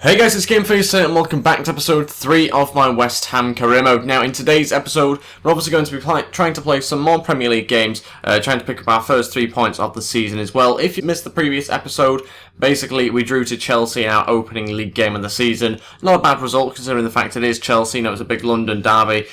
Hey guys, it's GameFace here and welcome back to episode 3 of my West Ham career mode. Now in today's episode, we're obviously going to be trying to play some more Premier League games, trying to pick up our first 3 points of the season as well. If you missed the previous episode, basically we drew to Chelsea in our opening league game of the season. Not a bad result considering the fact it is Chelsea, it was a big London derby,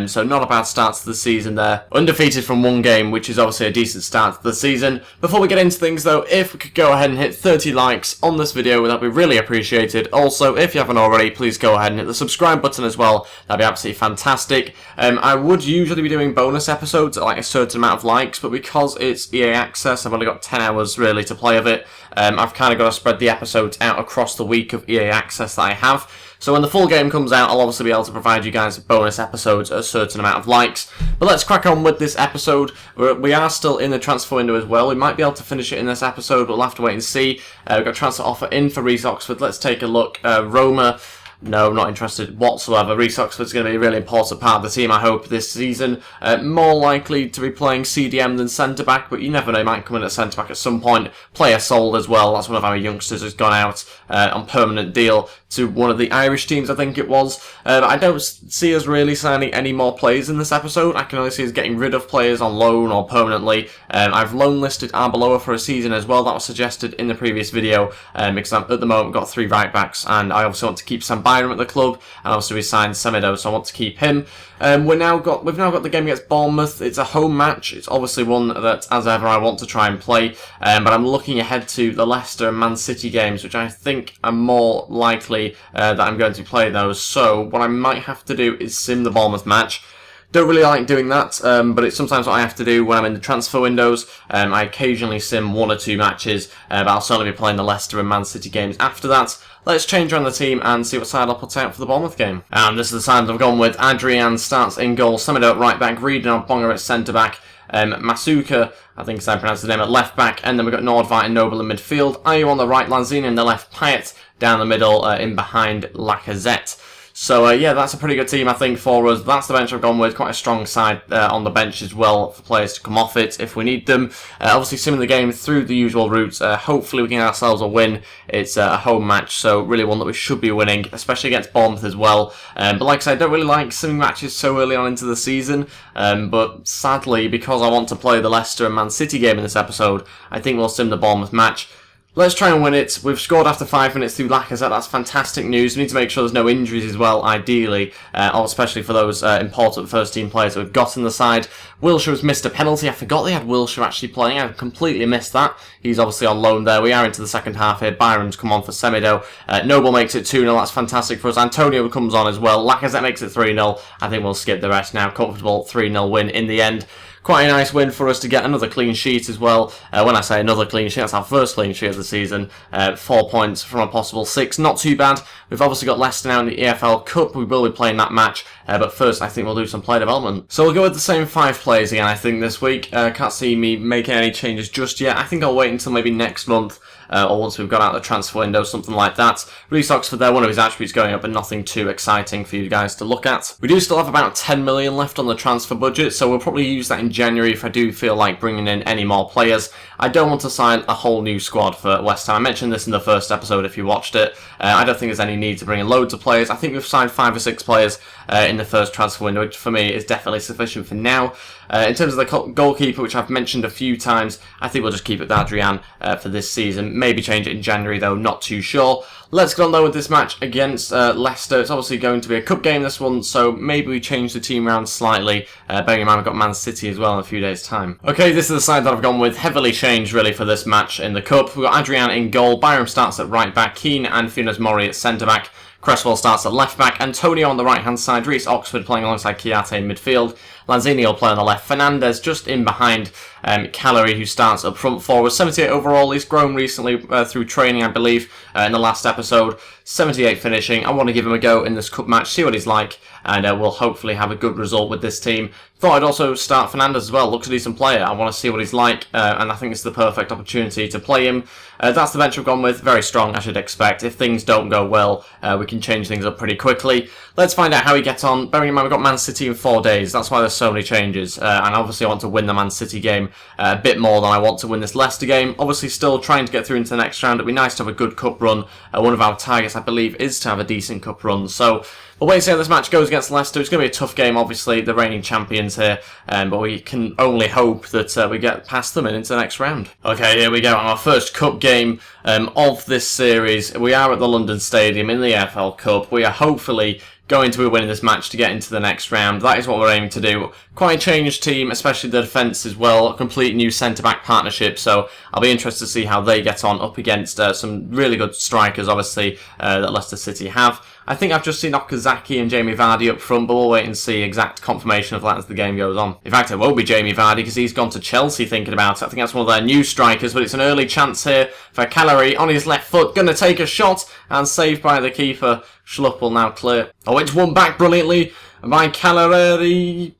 so not a bad start to the season there. Undefeated from one game, which is obviously a decent start to the season. Before we get into things though, if we could go ahead and hit 30 likes on this video, that'd be really appreciated. Also, if you haven't already, please go ahead and hit the subscribe button as well. That'd be absolutely fantastic. I would usually be doing bonus episodes at like a certain amount of likes, but because it's EA Access, I've only got 10 hours really to play of it. I've kind of got to spread the episodes out across the week of EA Access that I have. So when the full game comes out, I'll obviously be able to provide you guys bonus episodes at a certain amount of likes. But let's crack on with this episode. We are still in the transfer window as well. We might be able to finish it in this episode, but we'll have to wait and see. We've got a transfer offer in for Reece Oxford. Let's take a look. Roma. No, not interested whatsoever. Reece Oxford's going to be a really important part of the team, I hope, this season. More likely to be playing CDM than centre-back, but you never know, he might come in at centre-back at some point. Player sold as well. That's one of our youngsters who's gone out on permanent deal to one of the Irish teams, I think it was. I don't see us really signing any more players in this episode. I can only see us getting rid of players on loan or permanently. I've loan listed Arbeloa for a season as well. That was suggested in the previous video because I've at the moment got 3 right-backs and I obviously want to keep Sam Byram at the club, and obviously we signed Semedo, so I want to keep him. We've now got the game against Bournemouth. It's a home match. It's obviously one that, as ever, I want to try and play, but I'm looking ahead to the Leicester and Man City games, which I think are more likely that I'm going to play those. So what I might have to do is sim the Bournemouth match. Don't really like doing that, but it's sometimes what I have to do when I'm in the transfer windows. I occasionally sim 1 or 2 matches, but I'll certainly be playing the Leicester and Man City games after that. Let's change around the team and see what side I'll put out for the Bournemouth game. And this is the side I've gone with. Adrian starts in goal, Semedo at right back, Reed and Bonga at centre back, Masuka, I think is how I pronounce his name, at left back, and then we've got Nordveit and Noble in midfield. Ayew on the right, Lanzini in the left, Payet down the middle, in behind Lacazette. So, yeah, that's a pretty good team, I think, for us. That's the bench I've gone with. Quite a strong side on the bench as well for players to come off it if we need them. Obviously, simming the game through the usual routes. Hopefully, we can get ourselves a win. It's a home match, so really one that we should be winning, especially against Bournemouth as well. But like I said, I don't really like simming matches so early on into the season. But sadly, because I want to play the Leicester and Man City game in this episode, I think we'll sim the Bournemouth match. Let's try and win it. We've scored after 5 minutes through Lacazette. That's fantastic news. We need to make sure there's no injuries as well, ideally, especially for those important first-team players that we've got in the side. Wilshire's missed a penalty. I forgot they had Wilshere actually playing. I completely missed that. He's obviously on loan there. We are into the second half here. Byram's come on for Semedo. Noble makes it 2-0. That's fantastic for us. Antonio comes on as well. Lacazette makes it 3-0. I think we'll skip the rest now. Comfortable 3-0 win in the end. Quite a nice win for us to get another clean sheet as well. When I say another clean sheet, that's our first clean sheet of the season. 4 points from a possible 6. Not too bad. We've obviously got Leicester now in the EFL Cup. We will be playing that match. But first, I think we'll do some player development. So we'll go with the same 5 players again, I think, this week. Can't see me making any changes just yet. I think I'll wait until maybe next month. Or once we've got out the transfer window, something like that. Reece Oxford there, one of his attributes going up, but nothing too exciting for you guys to look at. We do still have about 10 million left on the transfer budget, so we'll probably use that in January if I do feel like bringing in any more players. I don't want to sign a whole new squad for West Ham. I mentioned this in the first episode if you watched it. I don't think there's any need to bring in loads of players. I think we've signed 5 or 6 players in the first transfer window, which for me is definitely sufficient for now. In terms of the goalkeeper, which I've mentioned a few times, I think we'll just keep it with Adrian for this season. Maybe change it in January, though, not too sure. Let's get on, though, with this match against Leicester. It's obviously going to be a cup game, this one, so maybe we change the team around slightly. Bearing in mind we've got Man City as well in a few days' time. Okay, this is the side that I've gone with. Heavily changed, really, for this match in the cup. We've got Adrian in goal. Byram starts at right back. Keane and Funes Mori at centre back. Cresswell starts at left back, Antonio on the right hand side, Reece Oxford playing alongside Chiate in midfield, Lanzini will play on the left, Fernandez just in behind Callery, who starts up front forward. 78 overall, he's grown recently through training, I believe, in the last episode. 78 finishing. I want to give him a go in this cup match, see what he's like, and we'll hopefully have a good result with this team. Thought I'd also start Fernandes as well. Looks a decent player. I want to see what he's like, and I think it's the perfect opportunity to play him. That's the bench we've gone with. Very strong, I should expect. If things don't go well, we can change things up pretty quickly. Let's find out how he gets on. Bearing in mind, we've got Man City in 4 days. That's why there's so many changes. And obviously I want to win the Man City game a bit more than I want to win this Leicester game. Obviously still trying to get through into the next round. It'd be nice to have a good cup run. One of our targets, I believe, is to have a decent cup run. So we'll wait and see how this match goes against Leicester. It's going to be a tough game, obviously, the reigning champions here, but we can only hope that we get past them and into the next round. Okay, here we go on our first cup game of this series. We are at the London Stadium in the AFL Cup. We are hopefully going to be winning this match to get into the next round. That is what we're aiming to do. Quite a changed team, especially the defence as well. A complete new centre-back partnership, so I'll be interested to see how they get on up against some really good strikers, obviously, that Leicester City have. I think I've just seen Okazaki and Jamie Vardy up front, but we'll wait and see exact confirmation of that as the game goes on. In fact, it won't be Jamie Vardy because he's gone to Chelsea thinking about it. I think that's one of their new strikers, but it's an early chance here for Caleri on his left foot. Going to take a shot and saved by the keeper. Schlupp will now clear. Oh, it's won back brilliantly by Caleri.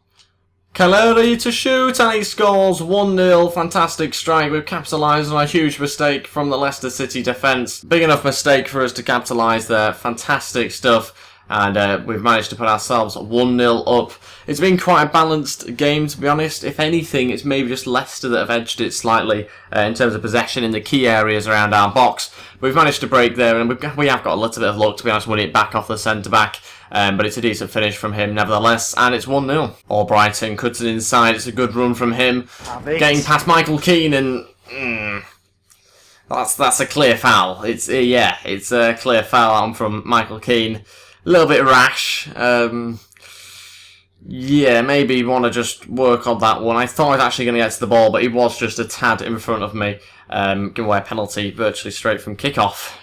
Caleri to shoot, and he scores 1-0. Fantastic strike. We've capitalised on a huge mistake from the Leicester City defence. Big enough mistake for us to capitalise there. Fantastic stuff. And we've managed to put ourselves 1-0 up. It's been quite a balanced game, to be honest. If anything, it's maybe just Leicester that have edged it slightly in terms of possession in the key areas around our box. We've managed to break there, and we have got a little bit of luck, to be honest, winning it back off the centre-back. But it's a decent finish from him nevertheless, and it's 1-0. Albrighton cuts it inside. It's a good run from him. Getting past Michael Keane, and that's a clear foul. It's a clear foul from Michael Keane. A little bit rash. Yeah, maybe want to just work on that one. I thought I was actually going to get to the ball, but he was just a tad in front of me. Give away a penalty virtually straight from kickoff.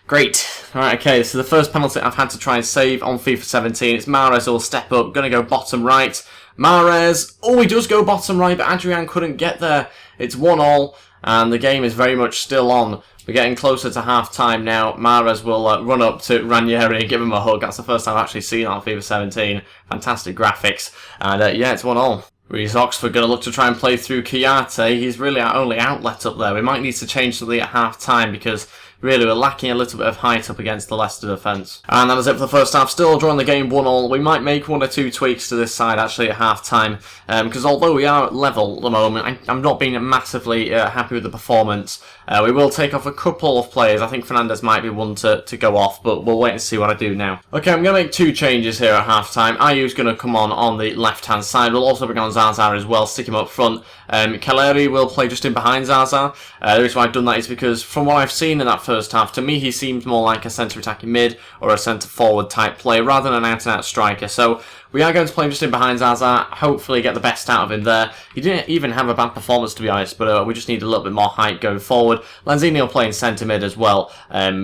Great. Right, okay, so the first penalty I've had to try and save on FIFA 17. It's Mahrez who will step up. Going to go bottom right. Mahrez. Oh, he does go bottom right, but Adrian couldn't get there. It's 1-1, and the game is very much still on. We're getting closer to half-time now. Mahrez will run up to Ranieri and give him a hug. That's the first time I've actually seen that on FIFA 17. Fantastic graphics. And yeah, it's 1-1. Reece Oxford going to look to try and play through Kiyate. He's really our only outlet up there. We might need to change something at half-time because really we're lacking a little bit of height up against the Leicester defence. And that is it for the first half. Still drawing the game 1-1. We might make 1 or 2 tweaks to this side actually at half-time. Because although we are at level at the moment, I'm not being massively happy with the performance. We will take off a couple of players. I think Fernandes might be one to go off, but we'll wait and see what I do now. Okay, I'm going to make 2 changes here at half-time. Ayu's going to come on the left-hand side. We'll also bring on Zaza as well, stick him up front. Caleri will play just in behind Zaza. The reason why I've done that is because from what I've seen in that first half, to me he seems more like a centre-attacking mid or a centre-forward type player rather than an out-and-out striker. So we are going to play him just in behind Zaza, hopefully get the best out of him there. He didn't even have a bad performance, to be honest, but we just need a little bit more height going forward. Lanzini will play in centre mid as well,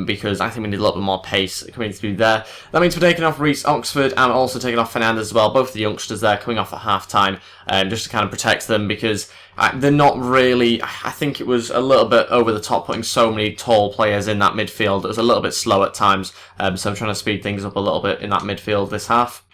because I think we need a little bit more pace coming through there. That means we're taking off Reece Oxford and also taking off Fernandes as well, both the youngsters there coming off at half-time, just to kind of protect them because they're not really, I think it was a little bit over the top putting so many tall players in that midfield. It was a little bit slow at times, so I'm trying to speed things up a little bit in that midfield this half.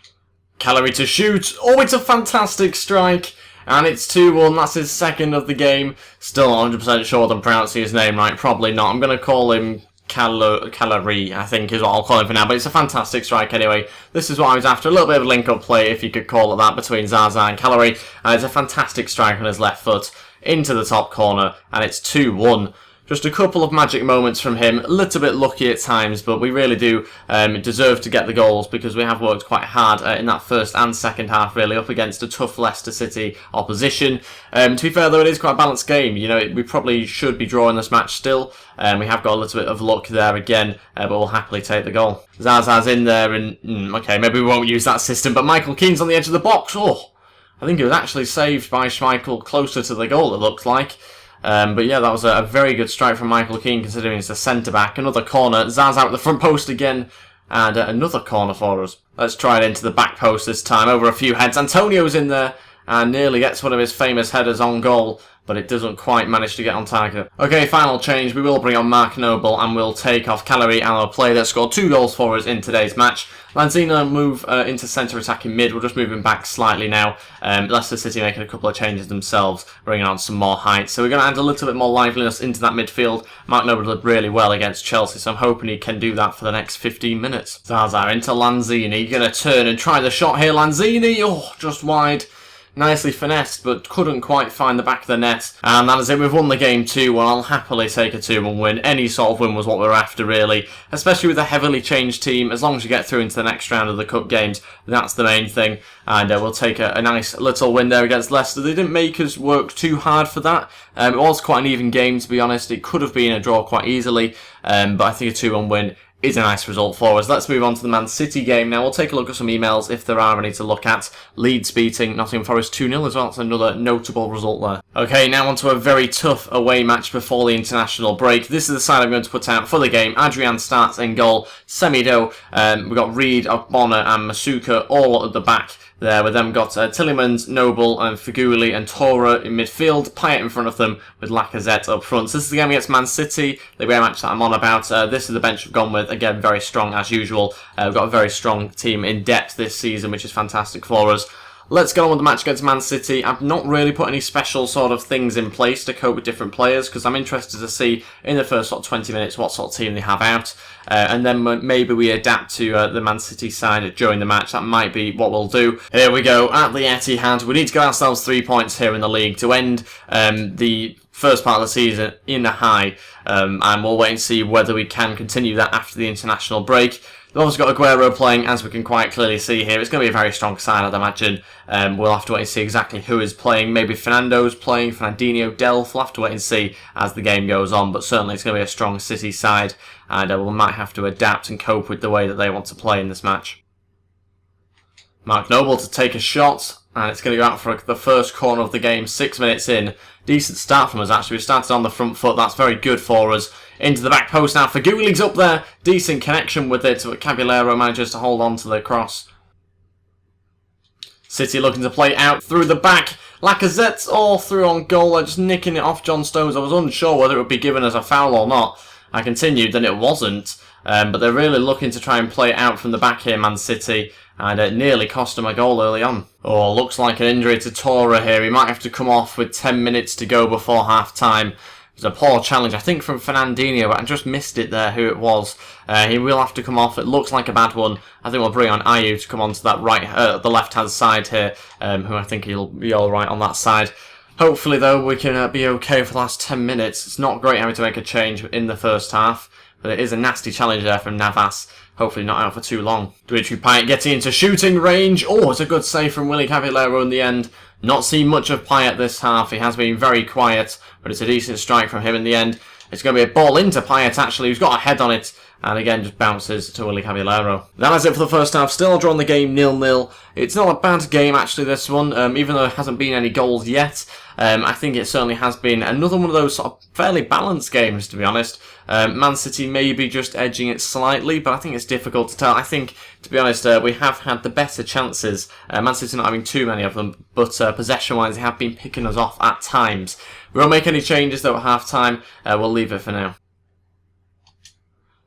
Caleri to shoot. Oh, it's a fantastic strike. And it's 2-1. That's his second of the game. Still not 100% sure I'm pronouncing his name right. Probably not. I'm going to call him Caleri, I think is what I'll call him for now. But it's a fantastic strike anyway. This is what I was after. A little bit of a link-up play, if you could call it that, between Zaza and Caleri. And it's a fantastic strike on his left foot into the top corner. And it's 2-1. Just a couple of magic moments from him, a little bit lucky at times, but we really do deserve to get the goals because we have worked quite hard in that first and second half, really, up against a tough Leicester City opposition. To be fair, though, it is quite a balanced game. You know, we probably should be drawing this match still. We have got a little bit of luck there again, but we'll happily take the goal. Zaza's in there, and okay, maybe we won't use that system, but Michael Keane's on the edge of the box. Oh, I think it was actually saved by Schmeichel closer to the goal, it looked like. But yeah, that was a very good strike from Michael Keane considering he's a centre-back. Another corner, Zaza at the front post again, and another corner for us. Let's try it into the back post this time, over a few heads. Antonio's in there, and nearly gets one of his famous headers on goal. but it doesn't quite manage to get on target. Okay, final change. We will bring on Mark Noble and we'll take off Caleri, our player that scored 2 goals for us in today's match. Lanzini move into centre attacking mid. We're just moving back slightly now. Leicester City making a couple of changes themselves, bringing on some more height. So we're going to add a little bit more liveliness into that midfield. Mark Noble did really well against Chelsea, so I'm hoping he can do that for the next 15 minutes. Zaza into Lanzini. Going to turn and try the shot here. Lanzini, oh, just wide. Nicely finessed, but couldn't quite find the back of the net. And that is it. We've won the game 2-1. I'll happily take a 2-1 win. Any sort of win was what we were after, really. Especially with a heavily changed team. As long as you get through into the next round of the cup games, that's the main thing. And we'll take a nice little win there against Leicester. They didn't make us work too hard for that. It was quite an even game, to be honest. It could have been a draw quite easily. But I think a 2-1 win is a nice result for us. Let's move on to the Man City game now. We'll take a look at some emails if there are any to look at. Leeds beating Nottingham Forest 2-0 as well. That's another notable result there. Okay, now on to a very tough away match before the international break. This is the side I'm going to put out for the game. Adrian starts in goal. Semido. We've got Reed, Bonner and Masuka all at the back there. We've then got Tillemans, Noble and Figuli and Tora in midfield. Payet in front of them with Lacazette up front. So this is the game against Man City, the away match that I'm on about. This is the bench we've gone with. Again, very strong as usual. We've got a very strong team in depth this season, which is fantastic for us. Let's go on with the match against Man City. I've not really put any special sort of things in place to cope with different players because I'm interested to see in the first sort of 20 minutes what sort of team they have out. And then maybe we adapt to the Man City side during the match. That might be what we'll do. Here we go at the Etihad. We need to get ourselves 3 points here in the league to end the first part of the season in the high. And we'll wait and see whether we can continue that after the international break. We've also got Aguero playing, as we can quite clearly see here. It's going to be a very strong side, I'd imagine. We'll have to wait and see exactly who is playing. Maybe Fernando's playing, Fernandinho, Delph. We'll have to wait and see as the game goes on. But certainly it's going to be a strong City side. And we might have to adapt and cope with the way that they want to play in this match. Mark Noble to take a shot. And it's going to go out for the first corner of the game, 6 minutes in. Decent start from us, actually. We started on the front foot. That's very good for us. Into the back post now. Figuli's up there. Decent connection with it. But Caballero manages to hold on to the cross. City looking to play out through the back. Lacazette's all through on goal. They're just nicking it off John Stones. I was unsure whether it would be given as a foul or not. I continued, and it wasn't. But they're really looking to try and play it out from the back here, Man City. And it nearly cost them a goal early on. Oh, looks like an injury to Tora here. He might have to come off with 10 minutes to go before half-time. It was a poor challenge, I think, from Fernandinho, but I just missed it there, who it was. He will have to come off. It looks like a bad one. I think we'll bring on Ayew to come onto that the left-hand side here, who I think he'll be all right on that side. Hopefully, though, we can be okay for the last 10 minutes. It's not great having to make a change in the first half, but it is a nasty challenge there from Navas. Hopefully not out for too long. Dimitri Payet getting into shooting range. Oh, it's a good save from Willy Caballero in the end. Not seen much of Payet this half. He has been very quiet, but it's a decent strike from him in the end. It's going to be a ball into Payet, actually, who's got a head on it. And again, just bounces to Willy Caballero. That is it for the first half. Still drawing the game 0-0. It's not a bad game, actually, this one. Even though there hasn't been any goals yet. I think it certainly has been another one of those sort of fairly balanced games, to be honest. Man City maybe just edging it slightly, but I think it's difficult to tell. I think, to be honest, we have had the better chances. Man City not having too many of them, but possession-wise, they have been picking us off at times. We won't make any changes, though, at half-time. We'll leave it for now.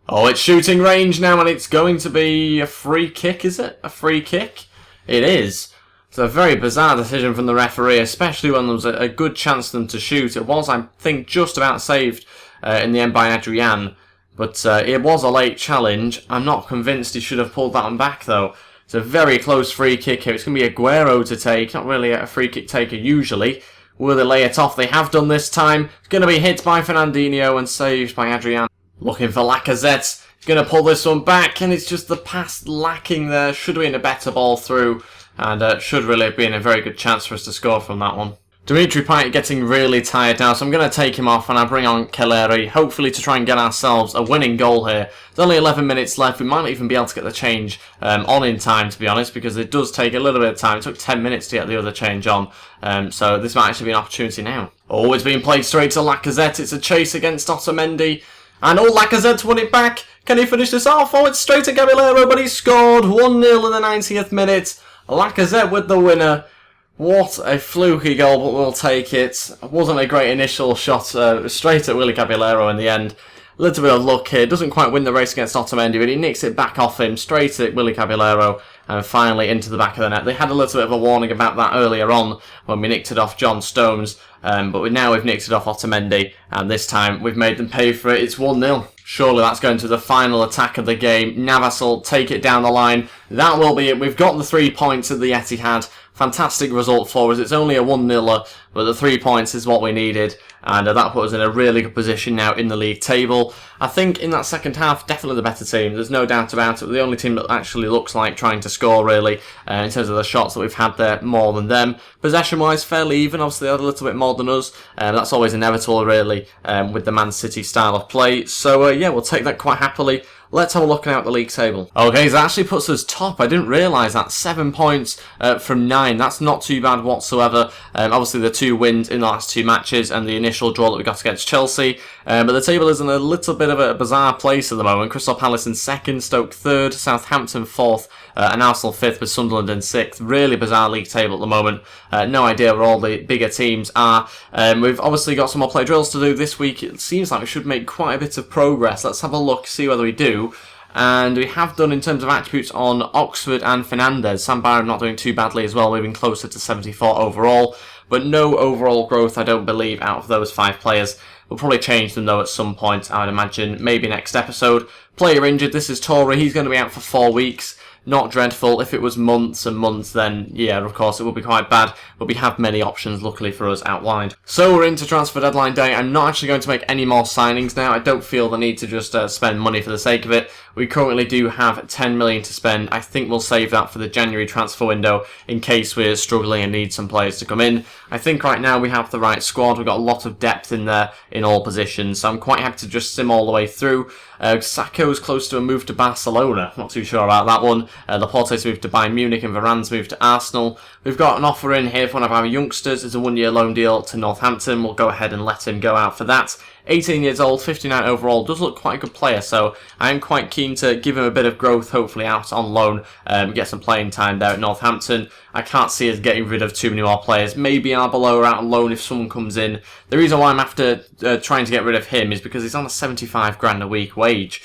Oh, it's shooting range now, and it's going to be a free kick, is it? A free kick? It is. It's a very bizarre decision from the referee, especially when there was a good chance for them to shoot. It was, I think, just about saved in the end by Adrian, but it was a late challenge. I'm not convinced he should have pulled that one back, though. It's a very close free kick here. It's going to be Aguero to take, not really a free kick taker usually. Will they lay it off? They have done this time. It's going to be hit by Fernandinho and saved by Adrian. Looking for Lacazette. He's going to pull this one back, and it's just the pass lacking there. Should have been a better ball through, and should really have been a very good chance for us to score from that one. Dimitri Payet getting really tired now, so I'm going to take him off and I bring on Caleri, hopefully to try and get ourselves a winning goal here. There's only 11 minutes left. We might not even be able to get the change on in time, to be honest, because it does take a little bit of time. It took 10 minutes to get the other change on, so this might actually be an opportunity now. Oh, it's being played straight to Lacazette. It's a chase against Otamendi. And Lacazette's won it back. Can he finish this off? Oh, it's straight to Caballero, but he scored 1-0 in the 90th minute. Lacazette with the winner. What a fluky goal, but we'll take it. Wasn't a great initial shot, straight at Willy Caballero in the end. A little bit of luck here, doesn't quite win the race against Otamendi, but he nicks it back off him, straight at Willy Caballero, and finally into the back of the net. They had a little bit of a warning about that earlier on, when we nicked it off John Stones, but now we've nicked it off Otamendi, and this time we've made them pay for it. It's 1-0. Surely that's going to the final attack of the game. Navas will take it down the line. That will be it. We've got the 3 points at the Etihad. Fantastic result for us. It's only a 1-0, but the 3 points is what we needed, and that put us in a really good position now in the league table. I think in that second half, definitely the better team. There's no doubt about it. We're the only team that actually looks like trying to score, really, in terms of the shots that we've had there, more than them. Possession-wise, fairly even. Obviously, they had a little bit more than us. That's always inevitable, really, with the Man City style of play. So, yeah, we'll take that quite happily. Let's have a look now at the league table. Okay, so that actually puts us top. I didn't realise that. 7 points from 9. That's not too bad whatsoever. Obviously, the 2 wins in the last 2 matches and the initial draw that we got against Chelsea. But the table is in a little bit of a bizarre place at the moment. Crystal Palace in 2nd, Stoke 3rd, Southampton 4th, and Arsenal 5th with Sunderland in 6th. Really bizarre league table at the moment. No idea where all the bigger teams are. We've obviously got some more play drills to do this week. It seems like we should make quite a bit of progress. Let's have a look, see whether we do. And we have done in terms of attributes on Oxford and Fernandez. Sam Byram not doing too badly as well, moving closer to 74 overall. But no overall growth, I don't believe, out of those 5 players. We'll probably change them though at some point, I would imagine. Maybe next episode. Player injured, this is Torre. He's going to be out for 4 weeks. Not dreadful. If it was months and months, then yeah, of course it would be quite bad, but we have many options, luckily for us, outlined. So we're into transfer deadline day. I'm not actually going to make any more signings now. I don't feel the need to just spend money for the sake of it. We currently do have 10 million to spend. I think we'll save that for the January transfer window in case we're struggling and need some players to come in. I think right now we have the right squad. We've got a lot of depth in there in all positions, so I'm quite happy to just sim all the way through. Sakho's close to a move to Barcelona. Not too sure about that one. Laporte's moved to Bayern Munich and Varane's moved to Arsenal. We've got an offer in here for one of our youngsters. It's a 1-year loan deal to Northampton. We'll go ahead and let him go out for that. 18 years old, 59 overall, does look quite a good player, so I am quite keen to give him a bit of growth, hopefully out on loan, get some playing time there at Northampton. I can't see us getting rid of too many more players. Maybe Arbeloa out on loan if someone comes in. The reason why I'm after trying to get rid of him is because he's on a 75 grand a week wage,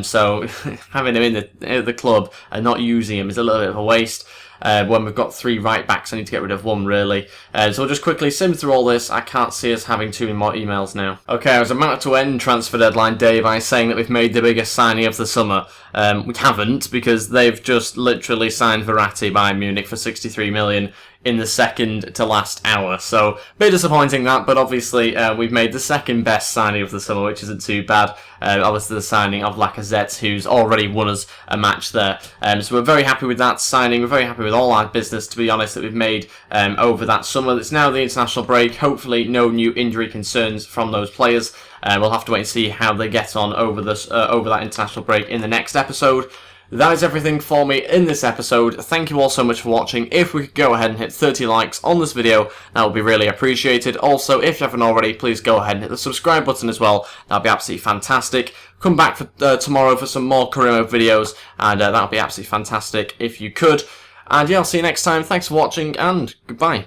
so having him in the club and not using him is a little bit of a waste. When we've got 3 right backs, I need to get rid of 1 really. So we'll just quickly sim through all this. I can't see us having too many more emails now. Okay, I was about to end transfer deadline day by saying that we've made the biggest signing of the summer. We haven't, because they've just literally signed Verratti by Munich for 63 million in the second to last hour. So, a bit disappointing that, but obviously we've made the second best signing of the summer, which isn't too bad. Obviously the signing of Lacazette, who's already won us a match there. So we're very happy with that signing. We're very happy with all our business, to be honest, that we've made over that summer. It's now the international break. Hopefully no new injury concerns from those players. We'll have to wait and see how they get on over that international break in the next episode. That is everything for me in this episode. Thank you all so much for watching. If we could go ahead and hit 30 likes on this video, that would be really appreciated. Also, if you haven't already, please go ahead and hit the subscribe button as well. That would be absolutely fantastic. Come back for tomorrow for some more career mode videos, and that would be absolutely fantastic if you could. And yeah, I'll see you next time. Thanks for watching, and goodbye.